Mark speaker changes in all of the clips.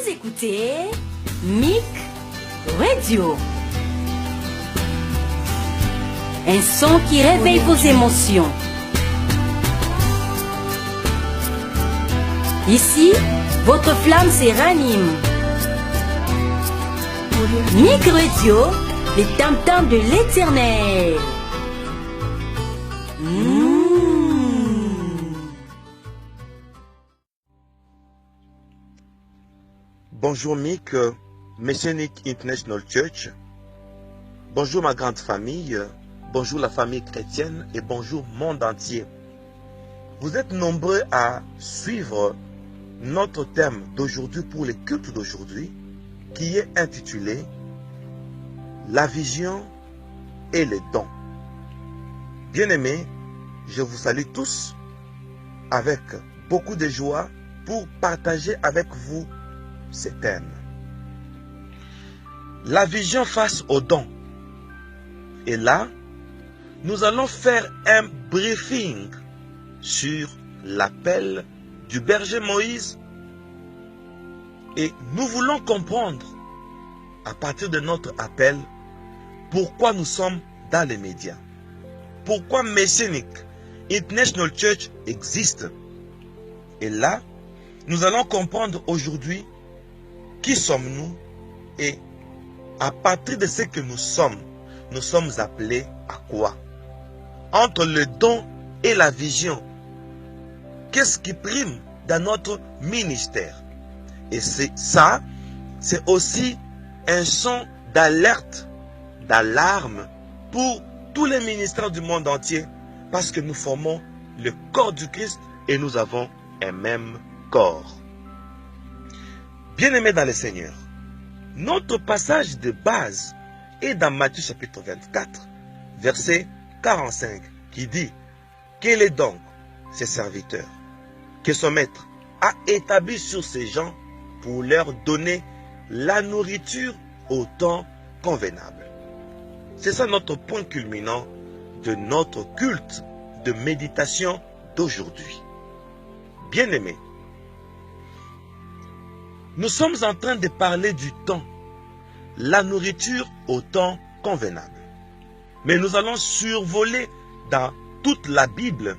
Speaker 1: écoutez Mic Radio. Un son qui réveille vos émotions. Ici, votre flamme se ranime. Mic Radio, les tam-tams de l'Éternel.
Speaker 2: Bonjour Mic, Messianic International Church. Bonjour ma grande famille, bonjour la famille chrétienne et bonjour monde entier. Vous êtes nombreux à suivre notre thème d'aujourd'hui pour les cultes d'aujourd'hui qui est intitulé La vision et les dons. Bien-aimés, je vous salue tous avec beaucoup de joie pour partager avec vous ces thèmes. La vision face aux dons. Et là, nous allons faire un briefing sur l'appel du berger Moïse. Et nous voulons comprendre, à partir de notre appel, pourquoi nous sommes dans les médias. Pourquoi Messianic International Church existe. Et là, nous allons comprendre aujourd'hui qui sommes-nous et à partir de ce que nous sommes appelés à quoi? Entre le don et la vision, qu'est-ce qui prime dans notre ministère? Et c'est aussi un son d'alerte, d'alarme pour tous les ministères du monde entier, parce que nous formons le corps du Christ et nous avons un même corps. Bien-aimés dans le Seigneur, notre passage de base est dans Matthieu chapitre 24, verset 45, qui dit: quel est donc ce serviteur que son maître a établi sur ces gens pour leur donner la nourriture au temps convenable? C'est ça notre point culminant de notre culte de méditation d'aujourd'hui. Bien-aimés, nous sommes en train de parler du temps, la nourriture au temps convenable. Mais nous allons survoler dans toute la Bible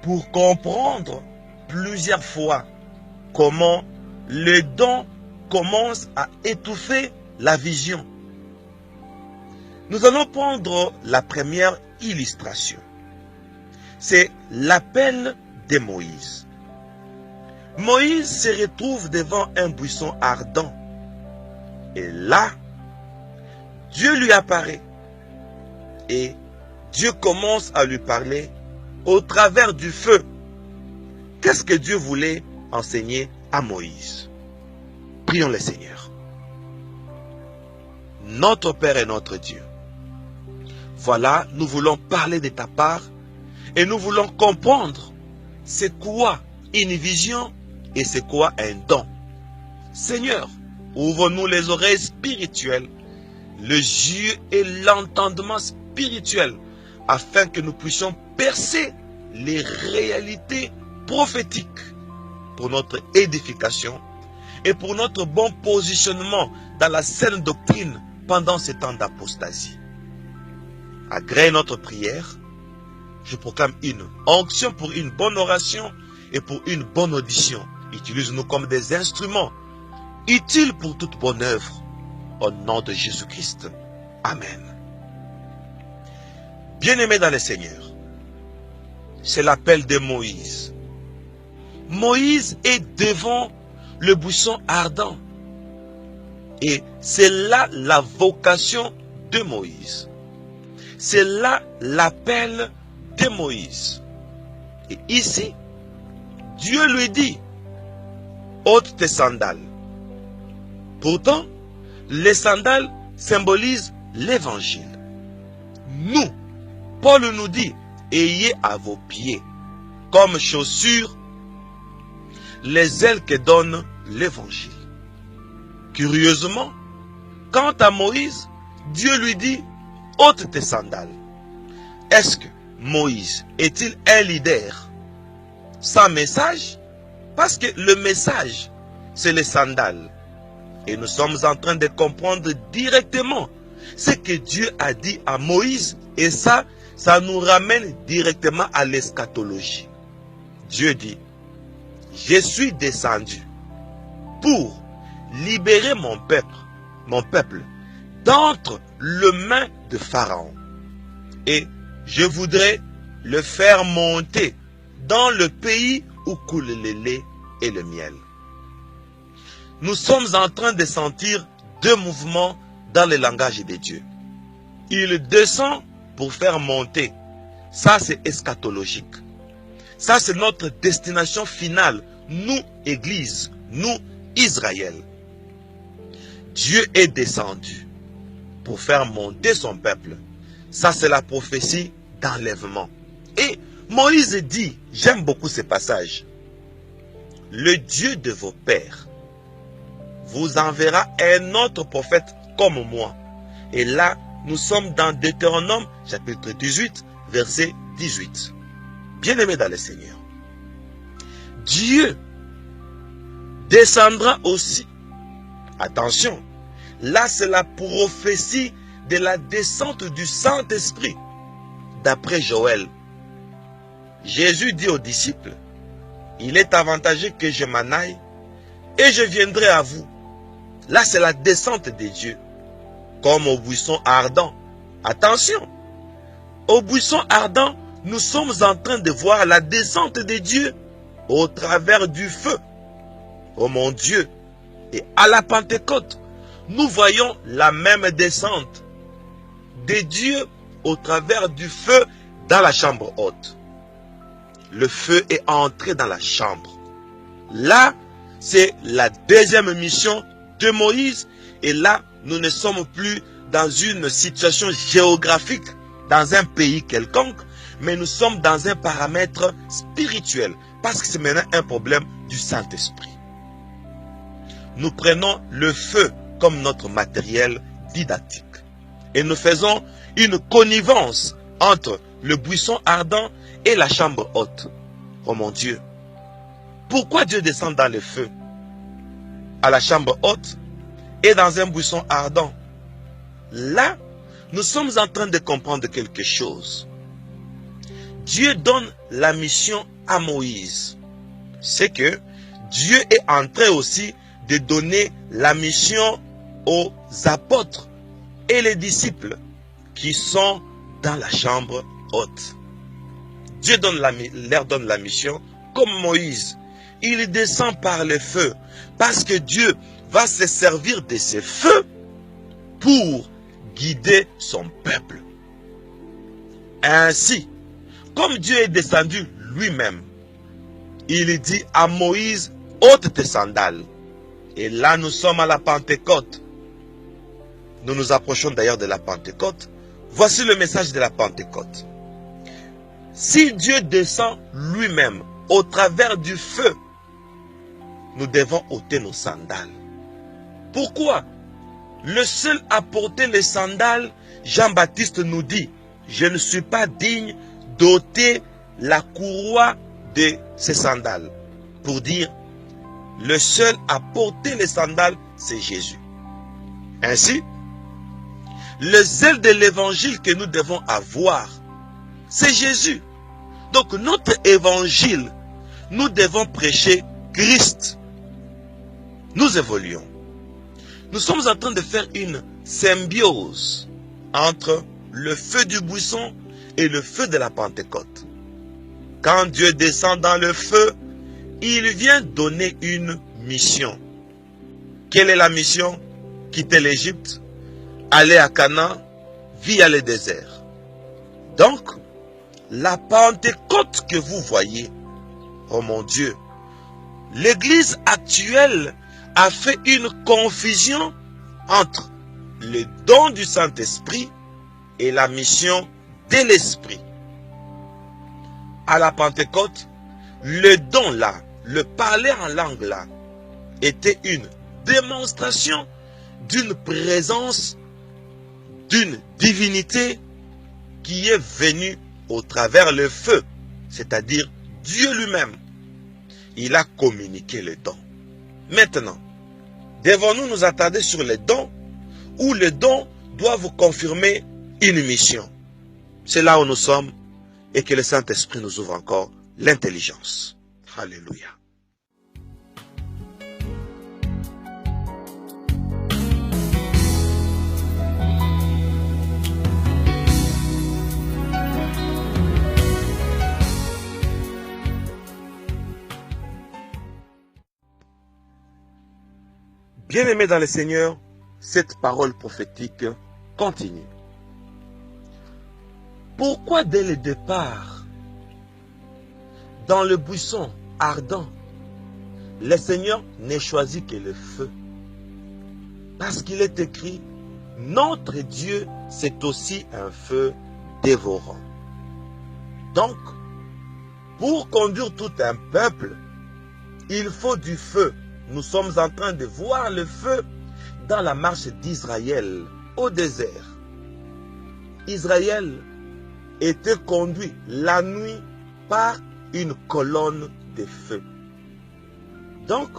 Speaker 2: pour comprendre plusieurs fois comment le don commence à étouffer la vision. Nous allons prendre la première illustration. C'est l'appel de Moïse. Moïse se retrouve devant un buisson ardent. Et là, Dieu lui apparaît. Et Dieu commence à lui parler au travers du feu. Qu'est-ce que Dieu voulait enseigner à Moïse? Prions le Seigneur. Notre Père et notre Dieu, voilà, nous voulons parler de ta part et nous voulons comprendre c'est quoi une vision et c'est quoi un don. Seigneur, ouvre-nous les oreilles spirituelles, les yeux et l'entendement spirituel, afin que nous puissions percer les réalités prophétiques pour notre édification et pour notre bon positionnement dans la saine doctrine pendant ces temps d'apostasie. Agrée notre prière, je proclame une onction pour une bonne oration et pour une bonne audition. Utilise-nous comme des instruments utiles pour toute bonne œuvre. Au nom de Jésus-Christ. Amen. Bien-aimés dans le Seigneur, c'est l'appel de Moïse. Moïse est devant le buisson ardent. Et c'est là la vocation de Moïse. C'est là l'appel de Moïse. Et ici, Dieu lui dit: ôte tes sandales. Pourtant, les sandales symbolisent l'évangile. Nous, Paul nous dit: ayez à vos pieds comme chaussures les ailes que donne l'évangile. Curieusement, quant à Moïse, Dieu lui dit: ôte tes sandales. Est-ce que Moïse est-il un leader sans message? Parce que le message, c'est les sandales. Et nous sommes en train de comprendre directement ce que Dieu a dit à Moïse. Et ça nous ramène directement à l'eschatologie. Dieu dit, je suis descendu pour libérer mon peuple d'entre les mains de Pharaon. Et je voudrais le faire monter dans le pays où coule le lait et le miel. Nous sommes en train de sentir deux mouvements dans le langage de Dieu. Il descend pour faire monter. Ça, c'est eschatologique. Ça, c'est notre destination finale. Nous, Église, nous, Israël. Dieu est descendu pour faire monter son peuple. Ça, c'est la prophétie d'enlèvement. Et Moïse dit, j'aime beaucoup ce passage, le Dieu de vos pères vous enverra un autre prophète comme moi. Et là, nous sommes dans Deutéronome, chapitre 18, verset 18. Bien-aimés dans le Seigneur, Dieu descendra aussi. Attention, là c'est la prophétie de la descente du Saint-Esprit. D'après Joël, Jésus dit aux disciples, il est avantageux que je m'en aille et je viendrai à vous. Là c'est la descente de Dieu, comme au buisson ardent. Attention, au buisson ardent, nous sommes en train de voir la descente de Dieu au travers du feu. Oh mon Dieu! Et à la Pentecôte, nous voyons la même descente de Dieu au travers du feu dans la chambre haute. Le feu est entré dans la chambre. Là, c'est la deuxième mission de Moïse. Et là, nous ne sommes plus dans une situation géographique, dans un pays quelconque, mais nous sommes dans un paramètre spirituel, parce que c'est maintenant un problème du Saint-Esprit. Nous prenons le feu comme notre matériel didactique. Et nous faisons une connivence entre le buisson ardent et la chambre haute. Oh mon Dieu! Pourquoi Dieu descend dans le feu, à la chambre haute et dans un buisson ardent? Là, nous sommes en train de comprendre quelque chose. Dieu donne la mission à Moïse. C'est que Dieu est en train aussi de donner la mission aux apôtres et les disciples qui sont dans la chambre haute. Dieu leur donne la mission comme Moïse. Il descend par le feu parce que Dieu va se servir de ce feu pour guider son peuple. Ainsi, comme Dieu est descendu lui-même, il dit à Moïse, ôte tes sandales. Et là, nous sommes à la Pentecôte. Nous nous approchons d'ailleurs de la Pentecôte. Voici le message de la Pentecôte. Si Dieu descend lui-même au travers du feu, nous devons ôter nos sandales. Pourquoi? Le seul à porter les sandales, Jean-Baptiste nous dit, je ne suis pas digne d'ôter la courroie de ces sandales. Pour dire, le seul à porter les sandales, c'est Jésus. Ainsi, le zèle de l'évangile que nous devons avoir, c'est Jésus. Donc notre évangile, nous devons prêcher Christ. Nous évoluons. Nous sommes en train de faire une symbiose entre le feu du buisson et le feu de la Pentecôte. Quand Dieu descend dans le feu, il vient donner une mission. Quelle est la mission? Quitter l'Égypte, aller à Canaan, via le désert. Donc, la Pentecôte que vous voyez, oh mon Dieu, l'Église actuelle a fait une confusion entre le don du Saint-Esprit et la mission de l'Esprit. À la Pentecôte, le don là, le parler en langue là, était une démonstration d'une présence, d'une divinité qui est venue au travers le feu, c'est-à-dire Dieu lui-même. Il a communiqué le don. Maintenant, Devons-nous nous attarder sur les dons ou les dons doivent confirmer une mission? C'est là où nous sommes et que le Saint-Esprit nous ouvre encore l'intelligence. Alléluia. Bien-aimés dans le Seigneur, cette parole prophétique continue. Pourquoi dès le départ, dans le buisson ardent, le Seigneur n'a choisi que le feu? Parce qu'il est écrit, notre Dieu, c'est aussi un feu dévorant. Donc, pour conduire tout un peuple, il faut du feu. Nous sommes en train de voir le feu dans la marche d'Israël au désert. Israël était conduit la nuit par une colonne de feu. Donc,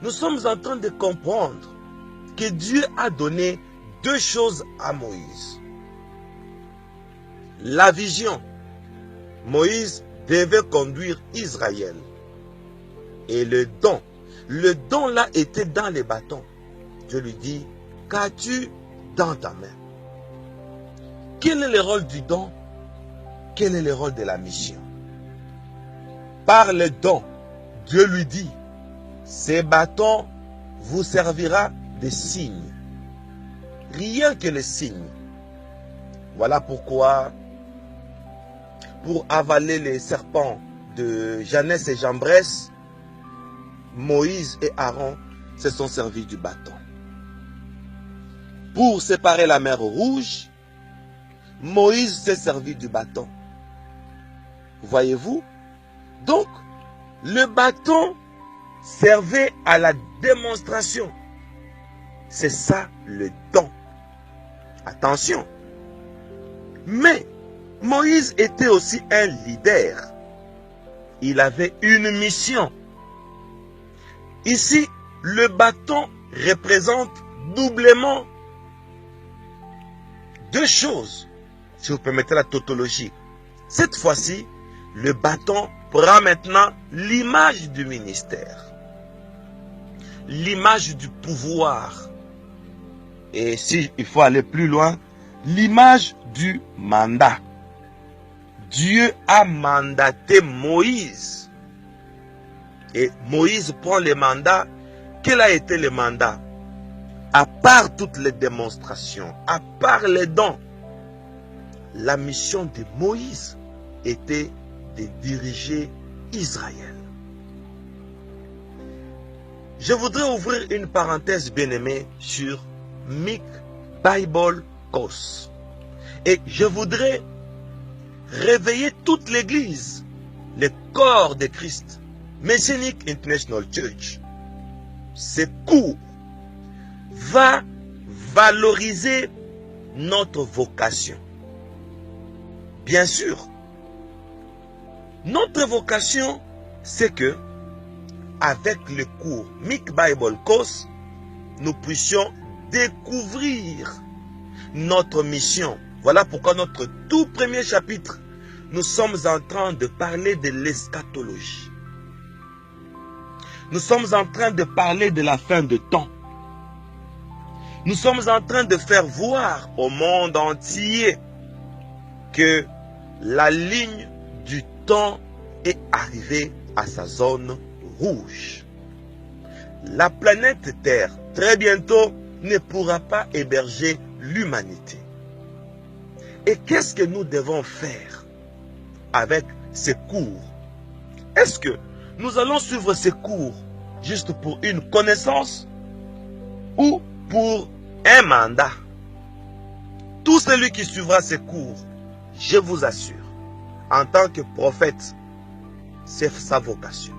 Speaker 2: nous sommes en train de comprendre que Dieu a donné deux choses à Moïse. La vision. Moïse devait conduire Israël. Et le don. Le don là était dans les bâtons. Dieu lui dit, qu'as-tu dans ta main? Quel est le rôle du don? Quel est le rôle de la mission? Par le don, Dieu lui dit, ces bâtons vous servira de signe. Rien que le signe. Voilà pourquoi, pour avaler les serpents de Jeannès et Jambres, Moïse et Aaron se sont servis du bâton. Pour séparer la mer Rouge, Moïse s'est servi du bâton. Voyez-vous? Donc, le bâton servait à la démonstration. C'est ça le don. Attention. Mais Moïse était aussi un leader. Il avait une mission. Ici, le bâton représente doublement deux choses, si vous permettez la tautologie. Cette fois-ci, le bâton prend maintenant l'image du ministère, l'image du pouvoir, et si il faut aller plus loin, l'image du mandat. Dieu a mandaté Moïse. Et Moïse prend le mandat. Quel a été le mandat? À part toutes les démonstrations, à part les dons, la mission de Moïse était de diriger Israël. Je voudrais ouvrir une parenthèse bien-aimée sur Mick Bible Course. Et je voudrais réveiller toute l'Église, le corps de Christ, Messianic International Church. Ce cours va valoriser notre vocation. Bien sûr, notre vocation, c'est que, avec le cours Mick Bible Course, nous puissions découvrir notre mission. Voilà pourquoi notre tout premier chapitre, nous sommes en train de parler de l'eschatologie. Nous sommes en train de parler de la fin de temps. Nous sommes en train de faire voir au monde entier que la ligne du temps est arrivée à sa zone rouge. La planète Terre, très bientôt, ne pourra pas héberger l'humanité. Et qu'est-ce que nous devons faire avec ces cours? Est-ce que nous allons suivre ces cours juste pour une connaissance ou pour un mandat? Tout celui qui suivra ces cours, je vous assure, en tant que prophète, c'est sa vocation.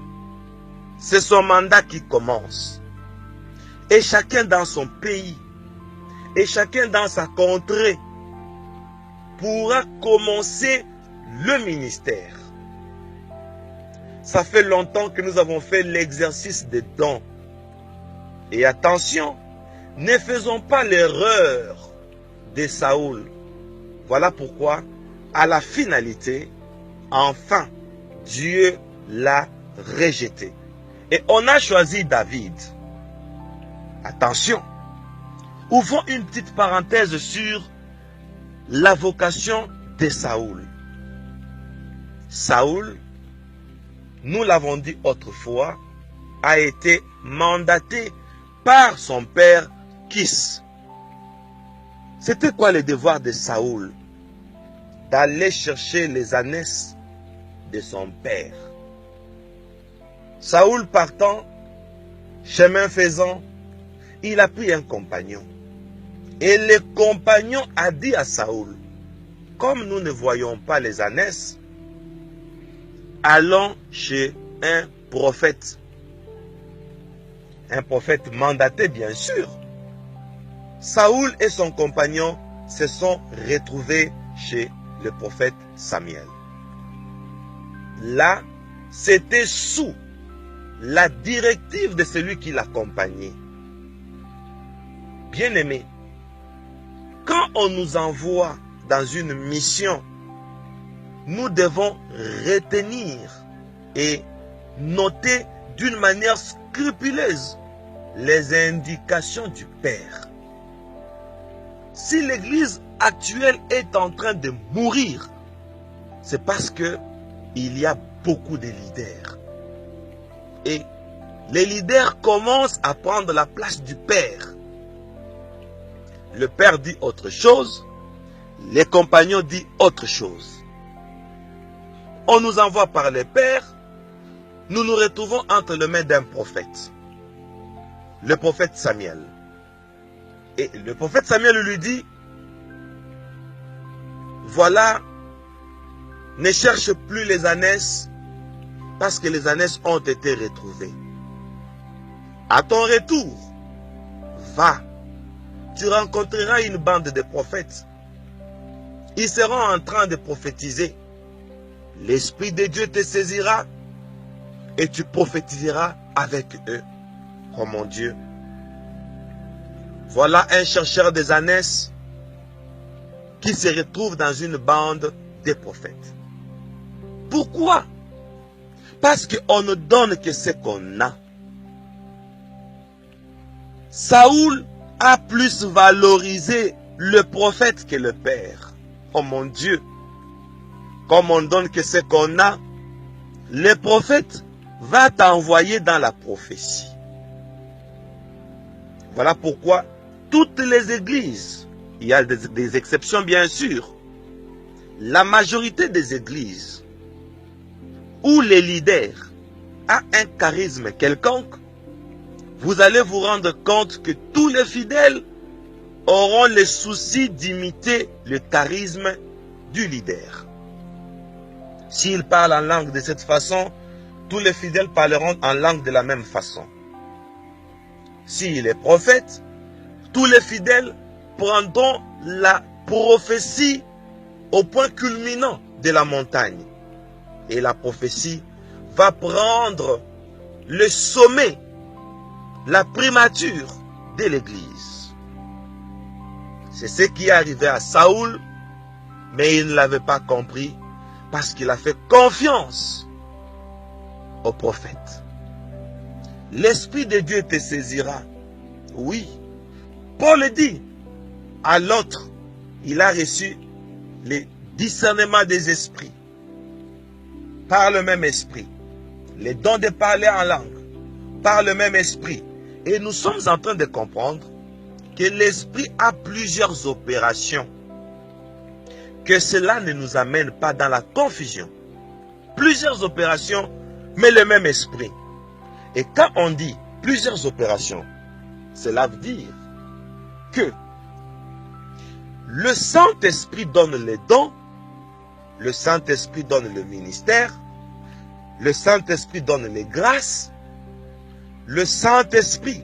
Speaker 2: C'est son mandat qui commence. Et chacun dans son pays, et chacun dans sa contrée, pourra commencer le ministère. Ça fait longtemps que nous avons fait l'exercice des dons. Et attention, ne faisons pas l'erreur de Saül. Voilà pourquoi, à la finalité, enfin, Dieu l'a rejeté. Et on a choisi David. Attention, ouvrons une petite parenthèse sur la vocation de Saül. Saül, nous l'avons dit autrefois, a été mandaté par son père Kis. C'était quoi le devoir de Saül? D'aller chercher les ânesses de son père. Saül partant, chemin faisant, il a pris un compagnon. Et le compagnon a dit à Saül, comme nous ne voyons pas les ânesses, allons chez un prophète. Un prophète mandaté, bien sûr. Saül et son compagnon se sont retrouvés chez le prophète Samuel. Là, c'était sous la directive de celui qui l'accompagnait. Bien-aimé, quand on nous envoie dans une mission, nous devons retenir et noter d'une manière scrupuleuse les indications du Père. Si l'Église actuelle est en train de mourir, c'est parce que il y a beaucoup de leaders. Et les leaders commencent à prendre la place du Père. Le Père dit autre chose, les compagnons disent autre chose. On nous envoie par le Père, nous nous retrouvons entre les mains d'un prophète. Le prophète Samuel. Et le prophète Samuel lui dit, voilà, ne cherche plus les ânesses, parce que les ânesses ont été retrouvées. À ton retour, va, tu rencontreras une bande de prophètes. Ils seront en train de prophétiser. L'Esprit de Dieu te saisira et tu prophétiseras avec eux. Oh mon Dieu. Voilà un chercheur des ânesses qui se retrouve dans une bande de prophètes. Pourquoi? Parce qu'on ne donne que ce qu'on a. Saül a plus valorisé le prophète que le Père. Oh mon Dieu. Comme on donne que ce qu'on a, le prophète va t'envoyer dans la prophétie. Voilà pourquoi toutes les églises, il y a des exceptions bien sûr, la majorité des églises où les leaders a un charisme quelconque, vous allez vous rendre compte que tous les fidèles auront le souci d'imiter le charisme du leader. S'il parle en langue de cette façon, tous les fidèles parleront en langue de la même façon. S'il est prophète, tous les fidèles prendront la prophétie au point culminant de la montagne. Et la prophétie va prendre le sommet, la primature de l'Église. C'est ce qui est arrivé à Saül, mais il ne l'avait pas compris parce qu'il a fait confiance au prophète. L'Esprit de Dieu te saisira. Oui. Paul dit à l'autre, il a reçu le discernement des esprits par le même esprit. Les dons de parler en langue par le même esprit. Et nous sommes en train de comprendre que l'esprit a plusieurs opérations. Que cela ne nous amène pas dans la confusion. Plusieurs opérations, mais le même esprit. Et quand on dit plusieurs opérations, cela veut dire que le Saint-Esprit donne les dons, le Saint-Esprit donne le ministère, le Saint-Esprit donne les grâces, le Saint-Esprit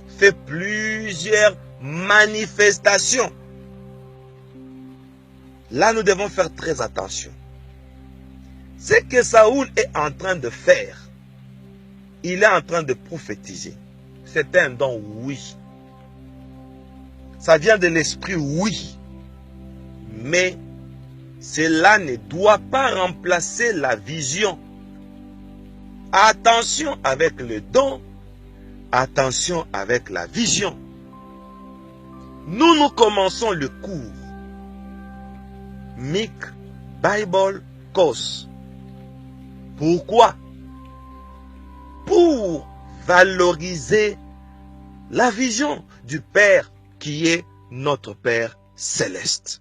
Speaker 2: fait plusieurs manifestations. Là, nous devons faire très attention. Ce que Saül est en train de faire, il est en train de prophétiser. c'est un don, oui. Ça vient de l'esprit, oui. Mais cela ne doit pas remplacer la vision. Attention avec le don, attention avec la vision. Nous commençons le cours Mic Bible Course. Pourquoi? Pour valoriser la vision du Père qui est notre Père céleste.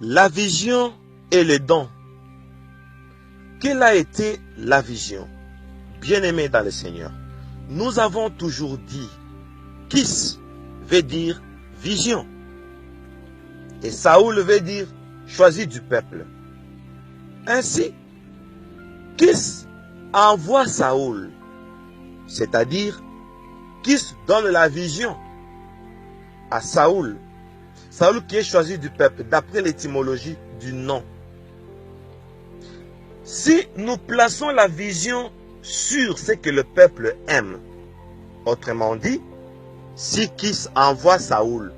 Speaker 2: La vision et le don. Quelle a été la vision? Bien-aimés dans le Seigneur, nous avons toujours dit Kis veut dire vision. Et Saoul veut dire choisi du peuple. Ainsi, Kis envoie Saoul, c'est-à-dire Kis donne la vision à Saoul. Saoul qui est choisi du peuple, d'après l'étymologie du nom. Si nous plaçons la vision sur ce que le peuple aime, autrement dit, si Kis envoie Saoul,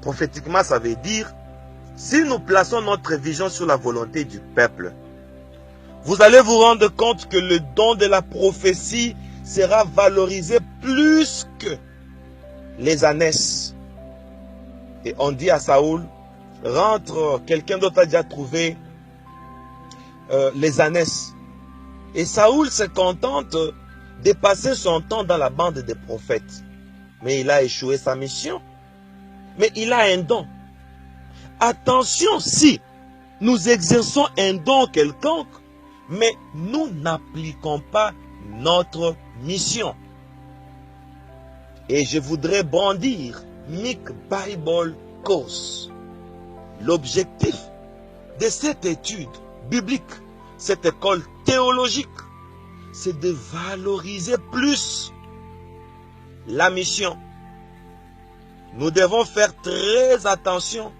Speaker 2: prophétiquement ça veut dire, si nous plaçons notre vision sur la volonté du peuple, vous allez vous rendre compte que le don de la prophétie sera valorisé plus que les ânesses. Et on dit à Saoul, rentre, quelqu'un d'autre a déjà trouvé les ânesses. Et Saoul se contente de passer son temps dans la bande des prophètes. Mais il a échoué sa mission. Mais il a un don. Attention, si nous exerçons un don quelconque, mais nous n'appliquons pas notre mission. Et je voudrais brandir Mic Bible Course. L'objectif de cette étude biblique, cette école théologique, c'est de valoriser plus la mission. Nous devons faire très attention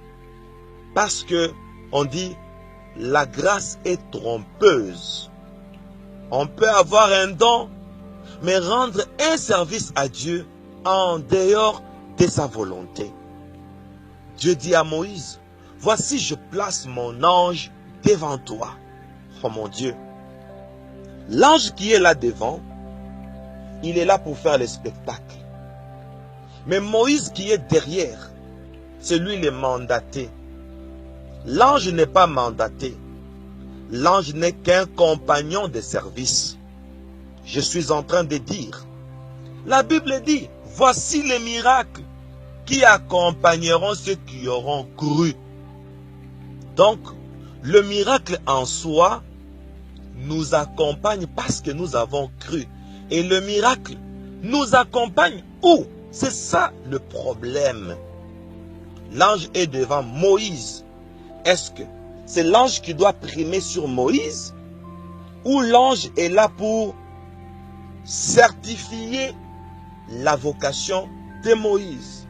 Speaker 2: parce que on dit la grâce est trompeuse. On peut avoir un don, mais rendre un service à Dieu en dehors de sa volonté. Dieu dit à Moïse, voici je place mon ange devant toi. Oh mon Dieu. L'ange qui est là devant, il est là pour faire le spectacle. Mais Moïse qui est derrière, c'est lui le mandaté. L'ange n'est pas mandaté. L'ange n'est qu'un compagnon de service. Je suis en train de dire, la Bible dit, voici les miracles qui accompagneront ceux qui auront cru. Donc, le miracle en soi nous accompagne parce que nous avons cru. Et le miracle nous accompagne où? C'est ça le problème. L'ange est devant Moïse. Est-ce que c'est l'ange qui doit primer sur Moïse? Ou l'ange est là pour certifier la vocation de Moïse?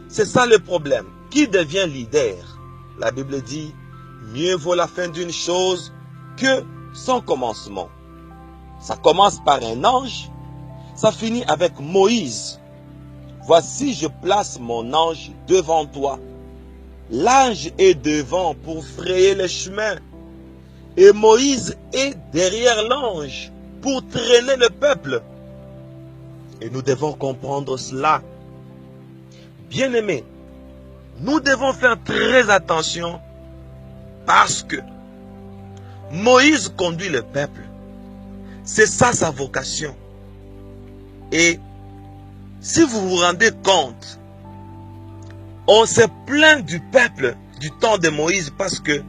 Speaker 2: C'est ça le problème. Qui devient leader? La Bible dit, mieux vaut la fin d'une chose que son commencement. Ça commence par un ange, ça finit avec Moïse. Voici, je place mon ange devant toi. L'ange est devant pour frayer le chemin. Et Moïse est derrière l'ange pour traîner le peuple. Et nous devons comprendre cela. Bien-aimés, nous devons faire très attention parce que Moïse conduit le peuple. C'est ça sa vocation. Et si vous vous rendez compte, on se plaint du peuple du temps de Moïse parce que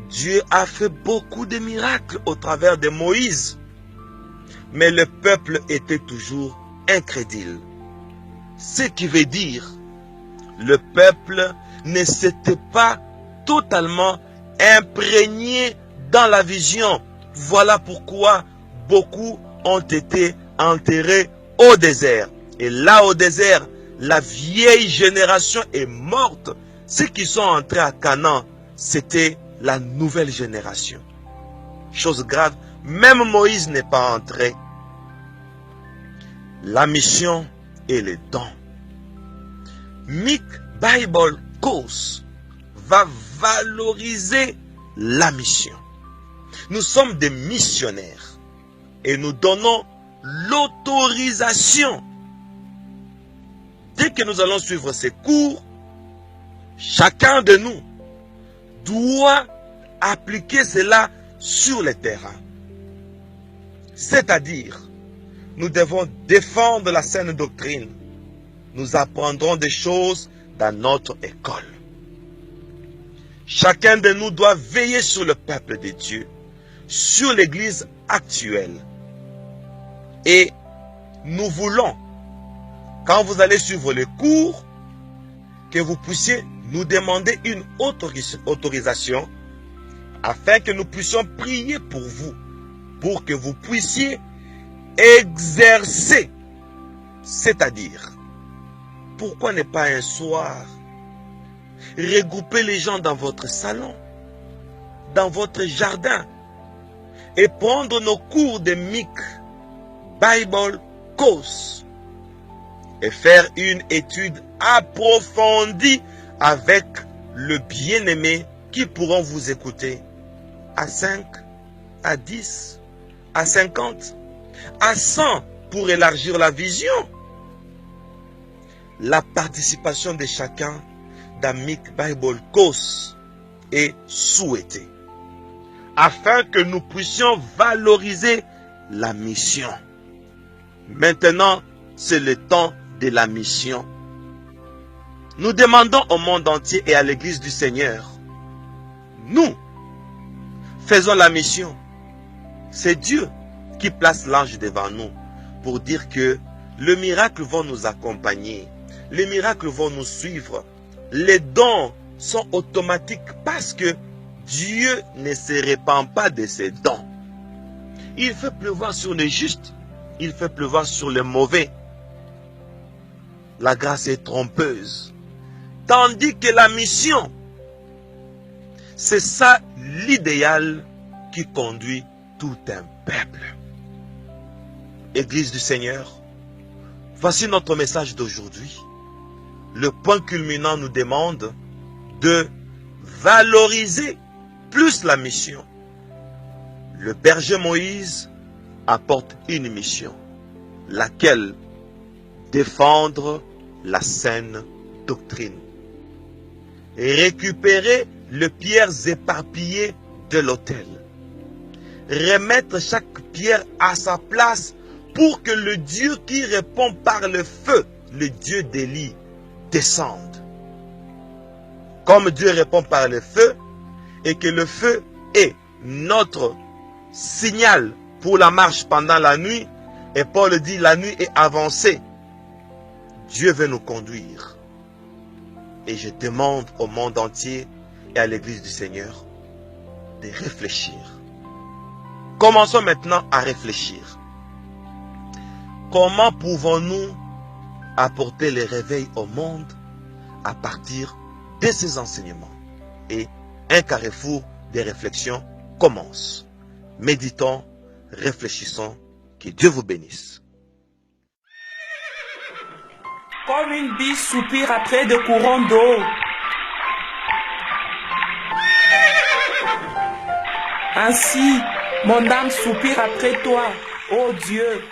Speaker 2: Dieu a fait beaucoup de miracles au travers de Moïse. Mais le peuple était toujours incrédule. Ce qui veut dire, le peuple ne s'était pas totalement imprégné dans la vision. Voilà pourquoi beaucoup ont été enterrés au désert. Et là au désert, la vieille génération est morte. Ceux qui sont entrés à Canaan, c'était la nouvelle génération. Chose grave, même Moïse n'est pas entré. La mission et les dons. Mick Bible Course va valoriser la mission. Nous sommes des missionnaires et nous donnons l'autorisation. Dès que nous allons suivre ces cours, chacun de nous doit appliquer cela sur le terrain. C'est-à-dire, nous devons défendre la saine doctrine. Nous apprendrons des choses dans notre école. Chacun de nous doit veiller sur le peuple de Dieu, sur l'église actuelle. Et nous voulons, quand vous allez suivre les cours, que vous puissiez nous demander une autorisation afin que nous puissions prier pour vous, pour que vous puissiez exercer. C'est-à-dire, pourquoi ne pas un soir regrouper les gens dans votre salon, dans votre jardin, et prendre nos cours de Mick Bible Course et faire une étude approfondie avec le bien-aimé qui pourront vous écouter à 5, à 10, à 50, à 100 pour élargir la vision. La participation de chacun dans Mick Bible Course est souhaitée afin que nous puissions valoriser la mission. Maintenant, c'est le temps de la mission. Nous demandons au monde entier et à l'église du Seigneur, nous faisons la mission. C'est Dieu qui place l'ange devant nous pour dire que les miracles vont nous accompagner, les miracles vont nous suivre. Les dons sont automatiques parce que Dieu ne se répand pas de ses dons. Il fait pleuvoir sur les justes, il fait pleuvoir sur les mauvais. La grâce est trompeuse. Tandis que la mission, c'est ça l'idéal qui conduit tout un peuple. Église du Seigneur, voici notre message d'aujourd'hui. Le point culminant nous demande de valoriser plus la mission. Le berger Moïse apporte une mission, laquelle défendre la saine doctrine. Récupérer les pierres éparpillées de l'autel. Remettre chaque pierre à sa place pour que le Dieu qui répond par le feu, le Dieu d'Élie, descende. Comme Dieu répond par le feu et que le feu est notre signal pour la marche pendant la nuit, et Paul dit la nuit est avancée, Dieu veut nous conduire. Et je demande au monde entier et à l'église du Seigneur de réfléchir. Commençons maintenant à réfléchir. Comment pouvons-nous apporter le réveil au monde à partir de ces enseignements? Et un carrefour de réflexion commence. Méditons, réfléchissons, que Dieu vous bénisse.
Speaker 3: Comme une biche soupire après de courants d'eau. Ainsi, mon âme soupire après toi, ô Dieu.